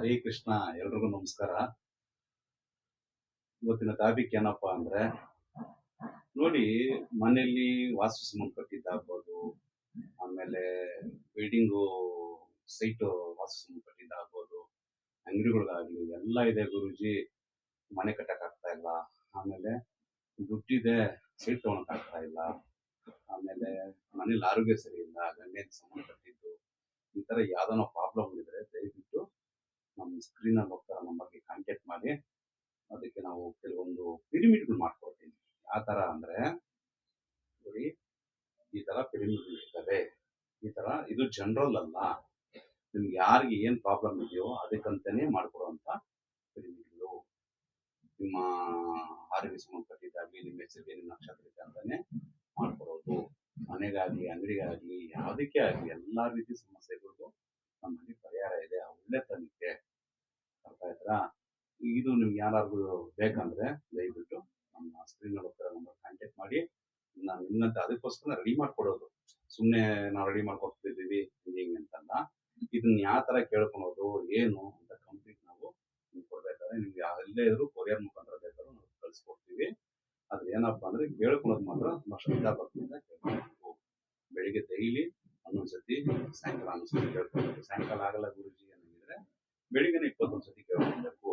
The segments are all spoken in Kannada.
ಹರೇ ಕೃಷ್ಣ. ಎಲ್ರಿಗೂ ನಮಸ್ಕಾರ. ಇವತ್ತಿನ ಟಾಪಿಕ್ ಏನಪ್ಪಾ ಅಂದ್ರೆ, ನೋಡಿ, ಮನೆಯಲ್ಲಿ ವಾಸ್ತು ಸಂಬಂಧಪಟ್ಟಿದ್ದಾಗ್ಬೋದು, ಆಮೇಲೆ ಬಿಲ್ಡಿಂಗು ಸೈಟು ವಾಸ್ತು ಸಂಬಂಧಪಟ್ಟಿದ್ದಾಗ್ಬೋದು, ಅಂಗಡಿಗಳಿಗಾಗ್ಲಿ ಎಲ್ಲ ಇದೆ ಗುರೂಜಿ, ಮನೆ ಕಟ್ಟಕ್ ಆಗ್ತಾ ಇಲ್ಲ, ಆಮೇಲೆ ದುಡ್ಡಿದೆ ಸೈಟ್ ತೊಗೊಳಕ್ ಆಗ್ತಾ ಇಲ್ಲ, ಆಮೇಲೆ ಮನೇಲಿ ಆರೋಗ್ಯ ಸರಿ ಇಲ್ಲ, ಗಂಡನಿಗೆ ಸಂಬಂಧಪಟ್ಟಿದ್ದು ಈ ತರ ಯಾವ್ದಾನ ಪ್ರಾಬ್ಲಮ್ ಇದ್ರೆ ದಯವಿಟ್ಟು ನಮ್ಮ ಸ್ಕ್ರೀನಲ್ಲಿ ಹೋಗ್ತಾರ ನಂಬರ್ಗೆ ಕಾಂಟ್ಯಾಕ್ಟ್ ಮಾಡಿ. ಅದಕ್ಕೆ ನಾವು ಕೆಲವೊಂದು ಪಿರಿಮಿಡ್ಗಳು ಮಾಡ್ಕೊಡ್ತೀವಿ. ಯಾವ ತರ ಅಂದ್ರೆ, ನೋಡಿ, ಈ ತರ ಪಿರಿಮಿಡ್ಗಳು ಇರ್ತವೆ. ಈ ತರ ಇದು ಜನರಲ್ ಅಲ್ಲ, ನಿಮ್ಗೆ ಯಾರಿಗೆ ಏನ್ ಪ್ರಾಬ್ಲಮ್ ಇದೆಯೋ ಅದಕ್ಕಂತಾನೆ ಮಾಡ್ಕೊಡುವಂತ ಪಿರಿಮಿಡ್ಗಳು. ನಿಮ್ಮ ಆರೋಗ್ಯ ಸಂಬಂಧಪಟ್ಟಿದ್ದಾಗ್ಲಿ, ನಿಮ್ಮ ಹೆಸರಿಗೆ, ನಿಮ್ಮ ನಕ್ಷತ್ರಕ್ಕೆ ಅಂತಾನೆ ಮಾಡ್ಕೊಡೋದು. ಮನೆಗಾಗ್ಲಿ, ಅಂಗಡಿಗಾಗ್ಲಿ, ಯಾವುದಕ್ಕೆ ಆಗ್ಲಿ ಎಲ್ಲಾ ರೀತಿ ಸಮಸ್ಯೆಗಳಿಗೂ ನಮ್ಮಲ್ಲಿ ಪರಿಹಾರ ಇದೆ. ಆ ಒಳ್ಳೆತನಕ್ಕೆ ಅರ್ಥ ಆಯ್ತಾ? ಇದು ನಿಮ್ಗೆ ಯಾರಾದ್ರೂ ಬೇಕಂದ್ರೆ ದಯವಿಟ್ಟು ನಮ್ಮ ಸ್ಕ್ರೀನಲ್ಲಿ ಹೋಗ್ತಾರ ನಂಬರ್ ಕಾಂಟ್ಯಾಕ್ಟ್ ಮಾಡಿ. ನಾನು ನಿಮ್ಮಂತ ಅದಕ್ಕೋಸ್ಕರ ರೆಡಿ ಮಾಡ್ಕೊಡೋದು, ಸುಮ್ಮನೆ ನಾವು ರೆಡಿ ಮಾಡ್ಕೊಡ್ತಿದ್ದೀವಿ ಹಿಂಗೆ ಅಂತಲ್ಲ. ಇದನ್ನ ಯಾವ ತರ ಕೇಳ್ಕೊಳೋದು ಏನು ಅಂತ ಕಂಪ್ಲೀಟ್ ನಾವು ಕೊಡ್ಬೇಕಾದ್ರೆ ನಿಮ್ಗೆ ಎಲ್ಲೇ ಇದ್ರು ಕೊರಿಯರ್ ಮುಖಾಂತರ ಬೇಕಾದ್ರೂ ನಾವು ಕಳ್ಸಿಕೊಡ್ತೀವಿ. ಅದ್ರ ಏನಪ್ಪಾ ಅಂದ್ರೆ ಕೇಳ್ಕೊಳೋದು ಮಾತ್ರ ತುಂಬಾ ಶ್ರದ್ಧಾ ಭಕ್ತಿಯಿಂದ ಕೇಳ್ಕೊಬೇಕು. ಬೆಳಿಗ್ಗೆ ಡೈಲಿ ಒಂದೊಂದ್ಸತಿ, ಸಾಯಂಕಾಲ ಒಂದೊಂದ್ಸತಿ ಕೇಳ್ಕೊಬೇಕು. ಸಾಯಂಕಾಲ ಆಗಲ್ಲ ಗುರುಜಿ ಅನ್ನಂಗಿದ್ರೆ ಬೆಳಿಗ್ಗೆನೆ 21 ಸತಿ ಕೇಳ್ಕೊಬೇಕು.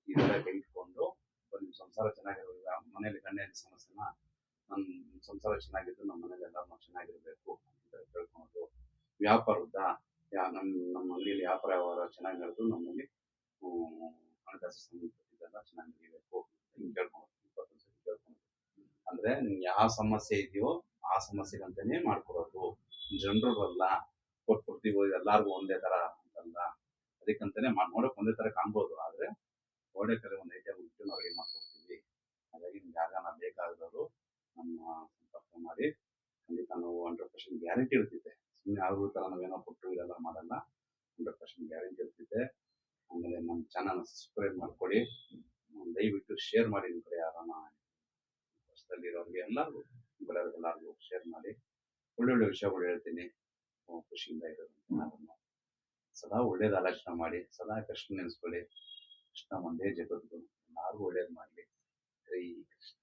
ಈ ತರ ಕೈ ಇಟ್ಕೊಂಡು ನಿಮ್ಮ ಸಂಸಾರ ಚೆನ್ನಾಗಿರೋದು, ಮನೇಲಿ ಗಂಡನ ಸಮಸ್ಯೆನ, ನನ್ನ ಸಂಸಾರ ಚೆನ್ನಾಗಿದ್ದು ನಮ್ಮ ಮನೇಲಿ ಎಲ್ಲರೂ ಚೆನ್ನಾಗಿರ್ಬೇಕು ಅಂತ ಕೇಳ್ಕೊಳೋದು. ವ್ಯಾಪಾರದ ನಮ್ಮ ಅಂಗಡಿಯಲ್ಲಿ ವ್ಯಾಪಾರ ವ್ಯವಹಾರ ಚೆನ್ನಾಗಿ ನಡೆದು ನಮ್ಮಲ್ಲಿ ಹಣಕಾಸು ಸಂಬಂಧಪಟ್ಟಿದ್ದೆಲ್ಲ ಚೆನ್ನಾಗಿ ನಡೀಬೇಕು ಹಿಂಗೆ ಕೇಳ್ಕೊಳೋದು. 21 ಸತಿ ಕೇಳ್ಕೊಳೋದು ಅಂದ್ರೆ ನಿಮ್ಗೆ ಯಾವ ಸಮಸ್ಯೆ ಇದೆಯೋ ಆ ಸಮಸ್ಯೆಗಂತಾನೆ ಮಾಡ್ಕೊಡೋದು. ಜನರಲ್ಲ ಕೊಟ್ಬಿಡ್ತೀವಿ ಎಲ್ಲಾರ್ಗು ಒಂದೇ ತರ ಅಂತಲ್ಲ. ಅದಕ್ಕಂತಾನೆ ನೋಡಕ್ ಒಂದೇ ತರ ಕಾಣ್ಬೋದು, ಆದ್ರೆ ಒಳ್ಳೆ ಕಡೆ ಒಂದು ಐಟಮ್ ಇಟ್ಟು ನಾವು ರೆಡಿ ಮಾಡ್ಕೊಡ್ತೀವಿ. ಹಾಗಾಗಿ ನಿಮ್ಗೆ ಯಾರಿಗಾನ ಬೇಕಾದವರು ನಮ್ಮ ಸಂಪರ್ಕ ಮಾಡಿ. ಖಂಡಿತ ನಾವು 100% ಗ್ಯಾರಂಟಿ ಇರ್ತಿದೆ. ಸುಮ್ಮನೆ ಅವ್ರ ತರ ನಾವೇನೋ ಕೊಟ್ಟು ಇದೆಲ್ಲ ಮಾಡಲ್ಲ. 100% ಗ್ಯಾರಂಟಿ ಇರ್ತಿದೆ. ಆಮೇಲೆ ನಮ್ಮ ಚಾನಲ್ ಸಬ್ಸ್ಕ್ರೈಬ್ ಮಾಡ್ಕೊಳ್ಳಿ. ದಯವಿಟ್ಟು ಶೇರ್ ಮಾಡಿ. ನಿಮ್ಮ ಕಡೆ ಯಾರನ್ನ ಹೊಸದಲ್ಲಿರೋರಿಗೆ ಎಲ್ಲರಿಗೂ, ಎಲ್ಲರಿಗೂ ಶೇರ್ ಮಾಡಿ. ಒಳ್ಳೊಳ್ಳೆ ವಿಷಯಗಳು ಹೇಳ್ತೀನಿ, ಖುಷಿಯಿಂದ ಇರೋದು. ನಾನು ಸದಾ ಒಳ್ಳೇದು ಆಲೋಚನೆ ಮಾಡಿ, ಸದಾ ಕೃಷ್ಣ ನೆನೆಸ್ಕೊಳ್ಳಿ. ಕೃಷ್ಣ ಒಂದೇ ಜಗತ್ತು, ಎಲ್ಲರಿಗೂ ಒಳ್ಳೇದು ಮಾಡಲಿ. ಜೈ ಕೃಷ್ಣ.